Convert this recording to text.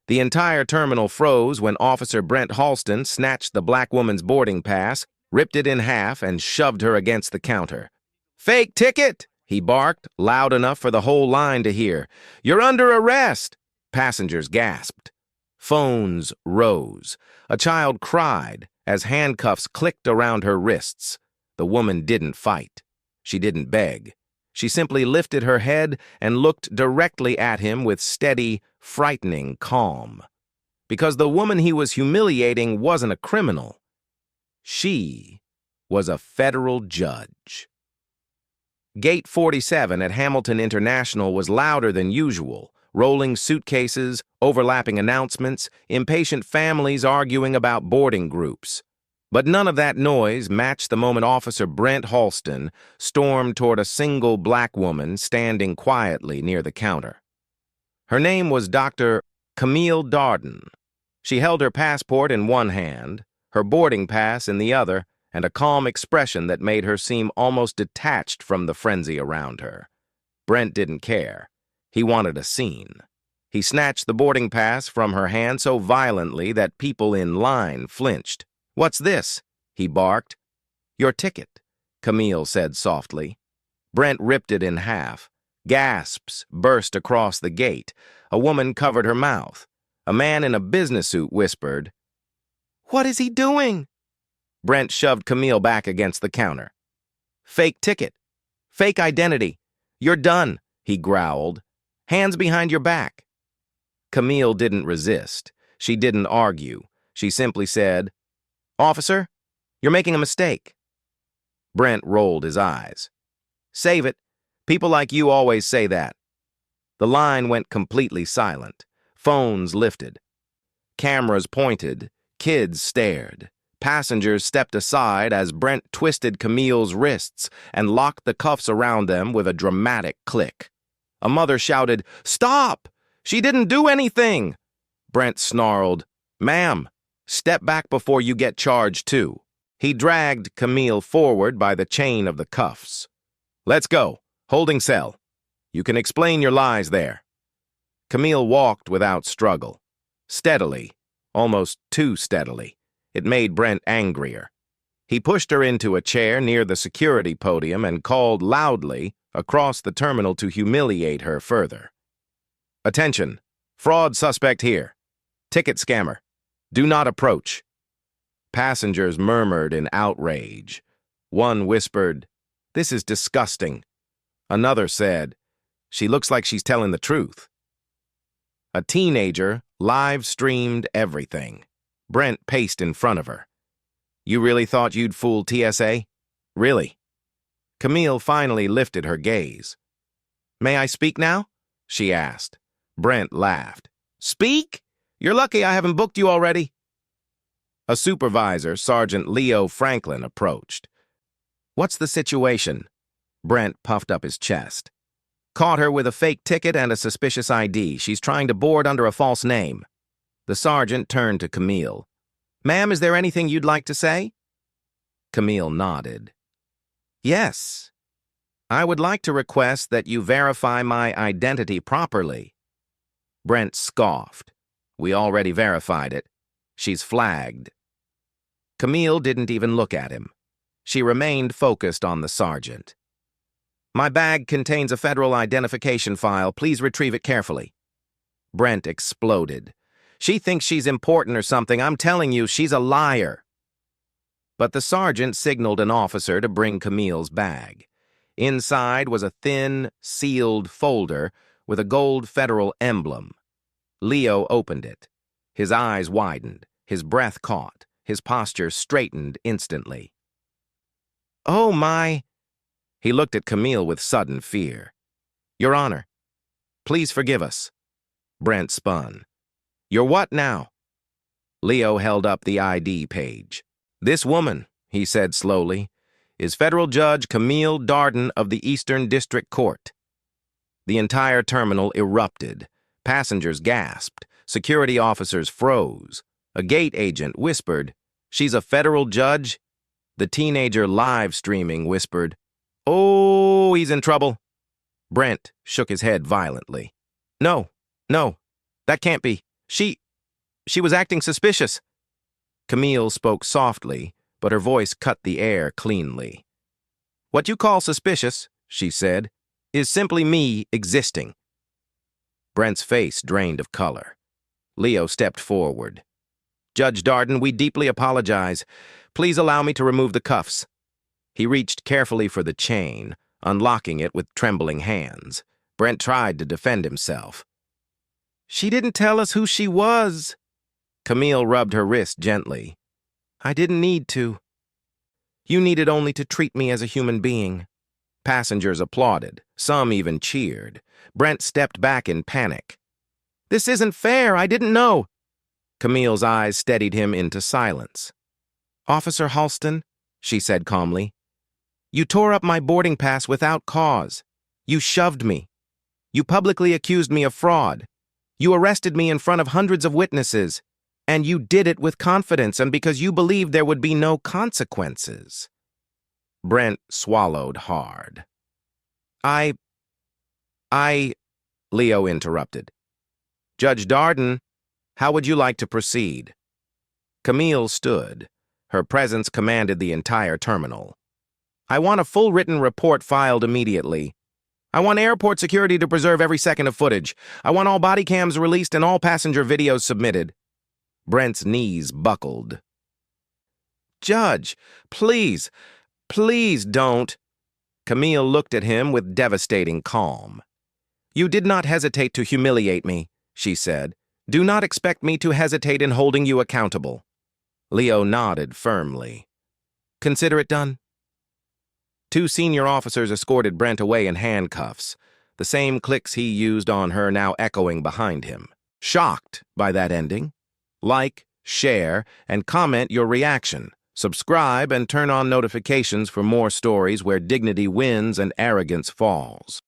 The entire terminal froze when Officer Brent Halston snatched the black woman's boarding pass, ripped it in half, and shoved her against the counter. "Fake ticket!" he barked, loud enough for the whole line to hear. "You're under arrest!" Passengers gasped. Phones rose. A child cried as handcuffs clicked around her wrists. The woman didn't fight. She didn't beg. She simply lifted her head and looked directly at him with steady, frightening calm. Because the woman he was humiliating wasn't a criminal. She was a federal judge. Gate 47 at Hamilton International was louder than usual. Rolling suitcases, overlapping announcements, impatient families arguing about boarding groups. But none of that noise matched the moment Officer Brent Halston stormed toward a single black woman standing quietly near the counter. Her name was Dr. Camille Darden. She held her passport in one hand, her boarding pass in the other, and a calm expression that made her seem almost detached from the frenzy around her. Brent didn't care. He wanted a scene. He snatched the boarding pass from her hand so violently that people in line flinched. "What's this?" he barked. "Your ticket," Camille said softly. Brent ripped it in half. Gasps burst across the gate. A woman covered her mouth. A man in a business suit whispered, "What is he doing?" Brent shoved Camille back against the counter. "Fake ticket. Fake identity. You're done," he growled. "Hands behind your back." Camille didn't resist. She didn't argue. She simply said, "Officer, you're making a mistake." Brent rolled his eyes. "Save it. People like you always say that." The line went completely silent. Phones lifted. Cameras pointed. Kids stared. Passengers stepped aside as Brent twisted Camille's wrists and locked the cuffs around them with a dramatic click. A mother shouted, "Stop! She didn't do anything!" Brent snarled, "Ma'am, step back before you get charged too." He dragged Camille forward by the chain of the cuffs. "Let's go. Holding cell. You can explain your lies there." Camille walked without struggle. Steadily, almost too steadily. It made Brent angrier. He pushed her into a chair near the security podium and called loudly across the terminal to humiliate her further. "Attention! Fraud suspect here. Ticket scammer. Do not approach." Passengers murmured in outrage. One whispered, "This is disgusting." Another said, "She looks like she's telling the truth." A teenager live-streamed everything. Brent paced in front of her. "You really thought you'd fool TSA? Really?" Camille finally lifted her gaze. "May I speak now?" she asked. Brent laughed. "Speak? You're lucky I haven't booked you already." A supervisor, Sergeant Leo Franklin, approached. "What's the situation?" Brent puffed up his chest. "Caught her with a fake ticket and a suspicious ID. She's trying to board under a false name." The sergeant turned to Camille. "Ma'am, is there anything you'd like to say?" Camille nodded. "Yes. I would like to request that you verify my identity properly." Brent scoffed. "We already verified it. She's flagged." Camille didn't even look at him. She remained focused on the sergeant. "My bag contains a federal identification file. Please retrieve it carefully." Brent exploded. "She thinks she's important or something. I'm telling you, she's a liar." But the sergeant signaled an officer to bring Camille's bag. Inside was a thin, sealed folder with a gold federal emblem. Leo opened it. His eyes widened, his breath caught, his posture straightened instantly. "Oh, my..." He looked at Camille with sudden fear. "Your Honor, please forgive us." Brent spun. "You're what now?" Leo held up the ID page. "This woman," he said slowly, "is Federal Judge Camille Darden of the Eastern District Court." The entire terminal erupted. Passengers gasped. Security officers froze. A gate agent whispered, "She's a federal judge?" The teenager live streaming whispered, "Oh, he's in trouble." Brent shook his head violently. No, that can't be. She was acting suspicious. Camille spoke softly, but her voice cut the air cleanly. What you call suspicious, she said, is simply me existing. Brent's face drained of color. Leo stepped forward. Judge Darden, we deeply apologize. Please allow me to remove the cuffs. He reached carefully for the chain, unlocking it with trembling hands. Brent tried to defend himself. She didn't tell us who she was. Camille rubbed her wrist gently. I didn't need to. You needed only to treat me as a human being. Passengers applauded. Some even cheered. Brent stepped back in panic. This isn't fair. I didn't know. Camille's eyes steadied him into silence. Officer Halston, she said calmly, you tore up my boarding pass without cause. You shoved me. You publicly accused me of fraud. You arrested me in front of hundreds of witnesses. And you did it with confidence and because you believed there would be no consequences. Brent swallowed hard. Leo interrupted. Judge Darden, how would you like to proceed? Camille stood. Her presence commanded the entire terminal. I want a full written report filed immediately. I want airport security to preserve every second of footage. I want all body cams released and all passenger videos submitted. Brent's knees buckled. Judge, please don't. Camille looked at him with devastating calm. You did not hesitate to humiliate me, she said. Do not expect me to hesitate in holding you accountable. Leo nodded firmly. Consider it done. 2 senior officers escorted Brent away in handcuffs, the same clicks he used on her now echoing behind him. Shocked by that ending? Like, share, and comment your reaction. Subscribe and turn on notifications for more stories where dignity wins and arrogance falls.